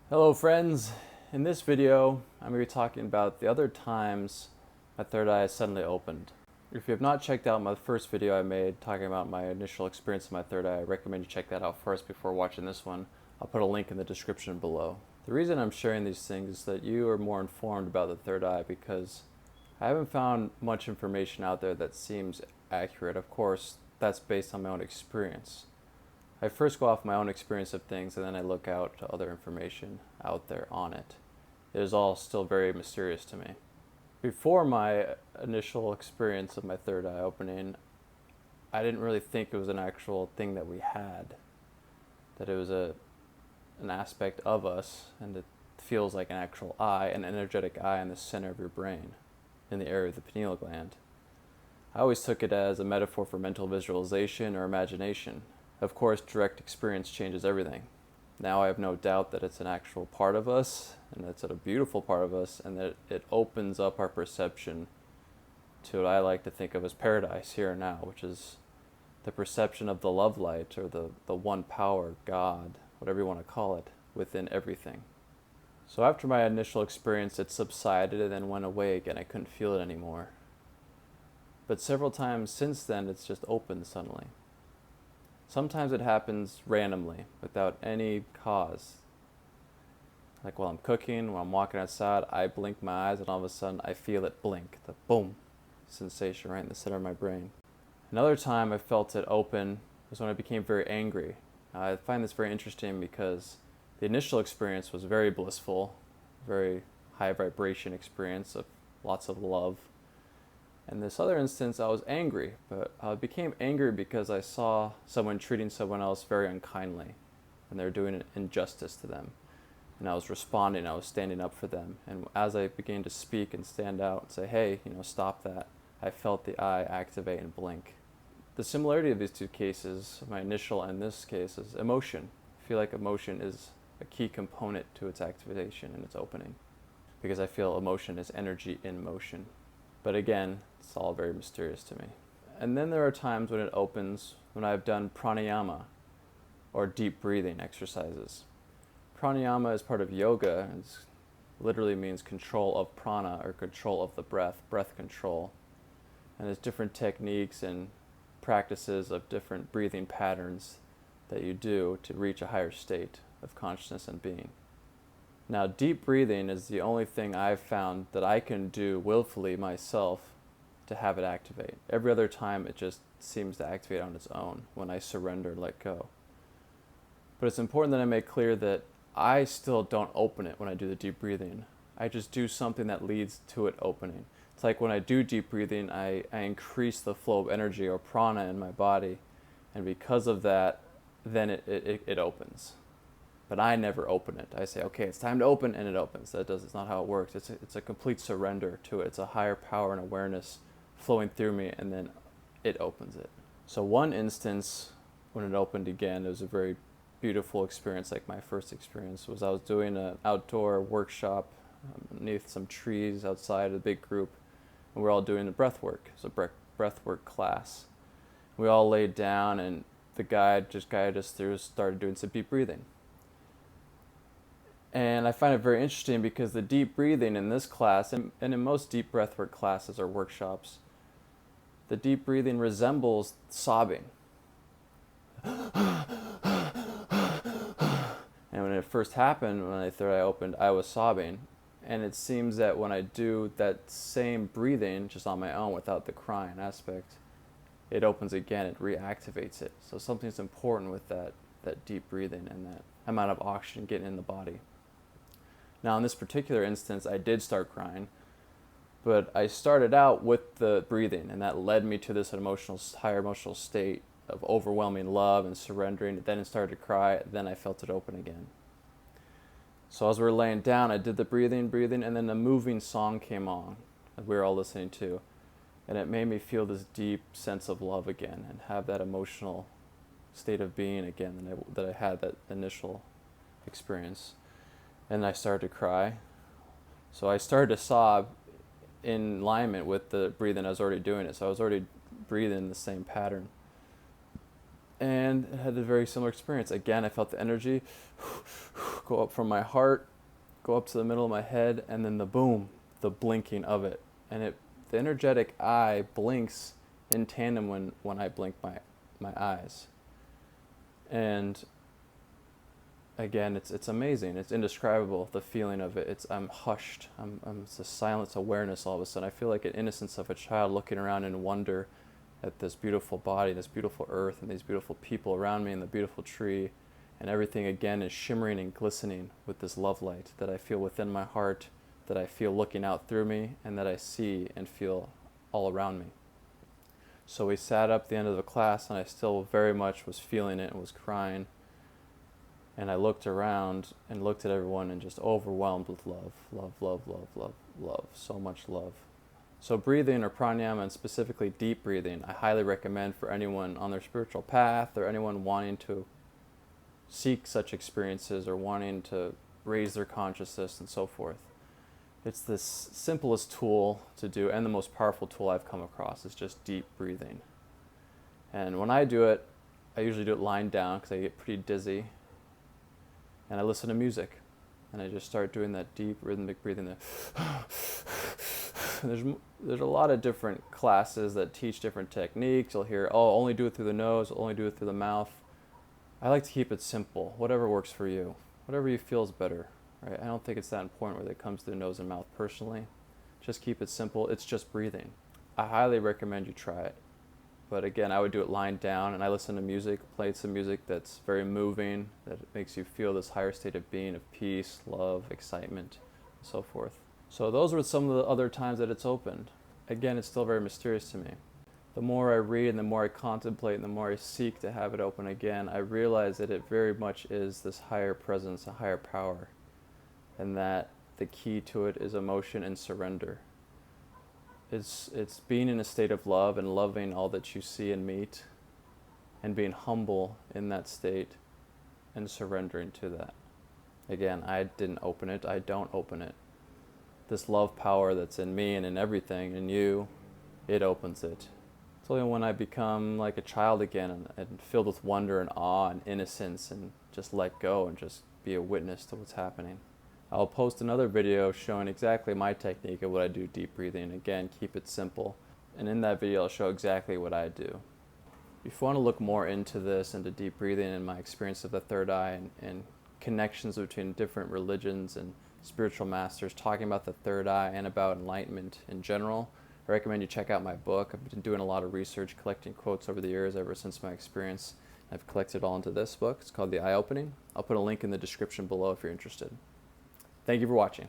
Hello friends, in this video I'm going to be talking about the other times my third eye suddenly opened. If you have not checked out my first video I made talking about my initial experience of my third eye, I recommend you check that out first before watching this one. I'll put a link in the description below. The reason I'm sharing these things is that you are more informed about the third eye because I haven't found much information out there that seems accurate. Of course, that's based on my own experience. I first go off my own experience of things and then I look out to other information out there on it. It is all still very mysterious to me. Before my initial experience of my third eye opening, I didn't really think it was an actual thing that we had. That it was an aspect of us and it feels like an actual eye, an energetic eye in the center of your brain, in the area of the pineal gland. I always took it as a metaphor for mental visualization or imagination. Of course, direct experience changes everything. Now I have no doubt that it's an actual part of us, and it's a beautiful part of us, and that it opens up our perception to what I like to think of as paradise here and now, which is the perception of the love light, or the one power, God, whatever you want to call it, within everything. So after my initial experience, it subsided and then went away again. I couldn't feel it anymore. But several times since then, it's just opened suddenly. Sometimes it happens randomly, without any cause. Like while I'm cooking, when I'm walking outside, I blink my eyes and all of a sudden I feel it blink, the boom sensation right in the center of my brain. Another time I felt it open was when I became very angry. I find this very interesting because the initial experience was very blissful, very high vibration experience of lots of love. In this other instance, I was angry, but I became angry because I saw someone treating someone else very unkindly, and they were doing an injustice to them. And I was responding, I was standing up for them. And as I began to speak and stand out and say, hey, stop that, I felt the eye activate and blink. The similarity of these two cases, my initial and this case, is emotion. I feel like emotion is a key component to its activation and its opening, because I feel emotion is energy in motion. But again, it's all very mysterious to me. And then there are times when it opens when I've done pranayama, or deep breathing exercises. Pranayama is part of yoga. It literally means control of prana, or control of the breath control. And there's different techniques and practices of different breathing patterns that you do to reach a higher state of consciousness and being. Now, deep breathing is the only thing I've found that I can do willfully myself to have it activate. Every other time it just seems to activate on its own when I surrender and let go. But it's important that I make clear that I still don't open it when I do the deep breathing. I just do something that leads to it opening. It's like when I do deep breathing, I increase the flow of energy or prana in my body, and because of that, then it opens. But I never open it. I say, okay, it's time to open, and it opens. It's not how it works. It's a complete surrender to it. It's a higher power and awareness flowing through me, and then it opens it. So one instance when it opened again, it was a very beautiful experience, like my first experience, was I was doing an outdoor workshop beneath some trees outside a big group, and we're all doing the breath work. It's a breath work class. We all laid down, and the guide just guided us through, started doing some deep breathing. And I find it very interesting because the deep breathing in this class, and in most deep breathwork classes or workshops, the deep breathing resembles sobbing. And when it first happened, when I third eye opened, I was sobbing. And it seems that when I do that same breathing, just on my own without the crying aspect, it opens again, it reactivates it. So something's important with that deep breathing and that amount of oxygen getting in the body. Now, in this particular instance, I did start crying, but I started out with the breathing, and that led me to this higher emotional state of overwhelming love and surrendering. Then it started to cry, then I felt it open again. So as we were laying down, I did the breathing, and then a moving song came on that we were all listening to, and it made me feel this deep sense of love again and have that emotional state of being again that I had that initial experience. And I started to cry. So I started to sob in alignment with the breathing. I was already doing it. So I was already breathing the same pattern. And I had a very similar experience. Again, I felt the energy go up from my heart, go up to the middle of my head, and then the boom, the blinking of it. And the energetic eye blinks in tandem when I blink my eyes. And again, it's amazing. It's indescribable, the feeling of it. I'm hushed. It's a silence awareness all of a sudden. I feel like an innocence of a child looking around in wonder at this beautiful body, this beautiful earth, and these beautiful people around me, and the beautiful tree. And everything again is shimmering and glistening with this love light that I feel within my heart, that I feel looking out through me, and that I see and feel all around me. So we sat up at the end of the class, and I still very much was feeling it and was crying. And I looked around and looked at everyone and just overwhelmed with love, love, love, love, love, love, so much love. So breathing, or pranayama, and specifically deep breathing, I highly recommend for anyone on their spiritual path or anyone wanting to seek such experiences or wanting to raise their consciousness and so forth. It's the simplest tool to do, and the most powerful tool I've come across is just deep breathing. And when I do it, I usually do it lying down because I get pretty dizzy. And I listen to music, and I just start doing that deep rhythmic breathing. There's a lot of different classes that teach different techniques. You'll hear, only do it through the nose, only do it through the mouth. I like to keep it simple, whatever works for you, whatever you feel is better. Right? I don't think it's that important whether it comes to the nose and mouth personally. Just keep it simple. It's just breathing. I highly recommend you try it. But again, I would do it lying down, and I listen to music, play some music that's very moving, that makes you feel this higher state of being, of peace, love, excitement, and so forth. So those were some of the other times that it's opened. Again, it's still very mysterious to me. The more I read and the more I contemplate and the more I seek to have it open again, I realize that it very much is this higher presence, a higher power, and that the key to it is emotion and surrender. It's being in a state of love and loving all that you see and meet, and being humble in that state and surrendering to that. Again, I didn't open it. I don't open it. This love power that's in me and in everything, in you, it opens it. It's only when I become like a child again and filled with wonder and awe and innocence and just let go and just be a witness to what's happening. I'll post another video showing exactly my technique of what I do deep breathing. Again, keep it simple. And in that video, I'll show exactly what I do. If you want to look more into this, into deep breathing and my experience of the third eye and connections between different religions and spiritual masters talking about the third eye and about enlightenment in general, I recommend you check out my book. I've been doing a lot of research, collecting quotes over the years ever since my experience. I've collected it all into this book. It's called The Eye Opening. I'll put a link in the description below if you're interested. Thank you for watching.